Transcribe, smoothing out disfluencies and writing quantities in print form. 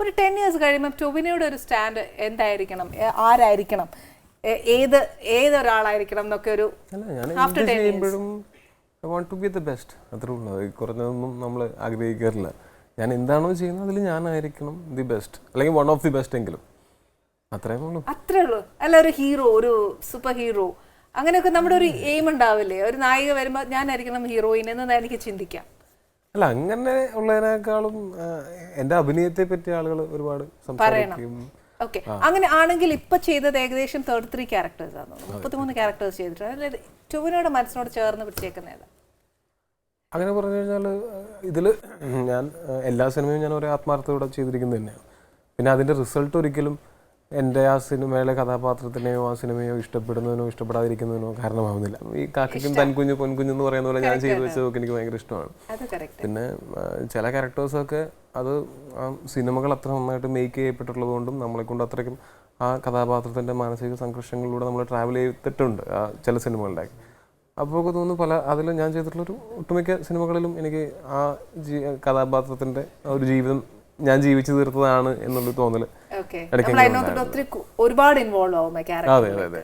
ഒരു 10 years കഴിയുമ്പോൾ ടൊവിനോയുടെ ഒരു സ്റ്റാൻഡ് എന്തായിരിക്കണം, ആരായിരിക്കണം, ഏതൊരാളായിരിക്കണം എന്നൊക്കെ ഒരു after 10 years? I want to be the best. അത്രേ ഉള്ളൂ. കുറഞ്ഞതൊന്നും നമ്മൾ ആഗ്രഹിക്കാറില്ല. ഞാൻ എന്താണോ ചെയ്യുന്നത് അതിൽ ഞാനായിരിക്കണം ദി ബെസ്റ്റ്, അല്ലെങ്കിൽ വൺ ഓഫ് ദി ബെസ്റ്റ് എങ്കിലും. അത്രേ ഉള്ളൂ. അല്ല, ഒരു ഹീറോ, ഒരു സൂപ്പർ ഹീറോ, അങ്ങനെയൊക്കെ നമ്മുടെ ഒരു എയിം ഉണ്ടാവില്ലേ? ഒരു നായിക വരുമ്പോൾ ഞാനായിരിക്കണം ഹീറോയിൻ എന്ന് എനിക്ക് ചിന്തിക്കാം. അല്ല, അങ്ങനെ ഉള്ളതിനേക്കാളും എൻ്റെ അഭിനയത്തെ പറ്റി ആളുകൾ ഒരുപാട് സംസാരിക്കും. ഓക്കെ, അങ്ങനെ ആണെങ്കിൽ ഇപ്പൊ ചെയ്തത് ഏകദേശം 33 ക്യാരക്ടേഴ്സ് ആണ്, 33 ക്യാരക്ടേഴ്സ് ചെയ്തിട്ടുണ്ട്. ടൊവിനോയുടെ മനസ്സിനോട് ചേർന്ന് പിടിച്ചേക്കുന്ന അങ്ങനെ പറഞ്ഞു കഴിഞ്ഞാൽ ഇതിൽ ഞാൻ എല്ലാ സിനിമയും ഞാൻ ഒരു ആത്മാർത്ഥതയോടെ ചെയ്തിരിക്കുന്നത് തന്നെയാണ്. പിന്നെ അതിൻ്റെ റിസൾട്ട് ഒരിക്കലും എൻ്റെ ആ സിനിമയിലെ കഥാപാത്രത്തിനെയോ ആ സിനിമയോ ഇഷ്ടപ്പെടുന്നതിനോ ഇഷ്ടപ്പെടാതിരിക്കുന്നതിനോ കാരണമാവുന്നില്ല. ഈ കാക്കയ്ക്കും തൻകുഞ്ഞ് പൊൻകുഞ്ഞ് എന്ന് പറയുന്ന പോലെ ഞാൻ ചെയ്തു വെച്ചതൊക്കെ എനിക്ക് ഭയങ്കര ഇഷ്ടമാണ്. പിന്നെ ചില ക്യാരക്ടേഴ്സൊക്കെ അത് ആ സിനിമകൾ അത്ര നന്നായിട്ട് മേക്ക് ചെയ്യപ്പെട്ടിട്ടുള്ളത് കൊണ്ടും നമ്മളെ കൊണ്ട് അത്രയ്ക്കും ആ കഥാപാത്രത്തിൻ്റെ മാനസിക സംഘർഷങ്ങളിലൂടെ നമ്മൾ ട്രാവൽ ചെയ്തിട്ടുണ്ട് ആ ചില സിനിമകളുടെ. അപ്പോൾ ഒക്കെ തോന്നുന്നു അതിൽ ഞാൻ ചെയ്തിട്ടുള്ളൊരു ഒട്ടുമിക്ക സിനിമകളിലും എനിക്ക് ആ കഥാപാത്രത്തിൻ്റെ ഒരു ജീവിതം ഞാൻ ജീവിച്ചു തീർത്തതാണ് എന്നുള്ളൊരു തോന്നൽ ഒരുപാട് ഇൻവോൾവ് ആവും. അതെ അതെ അതെ.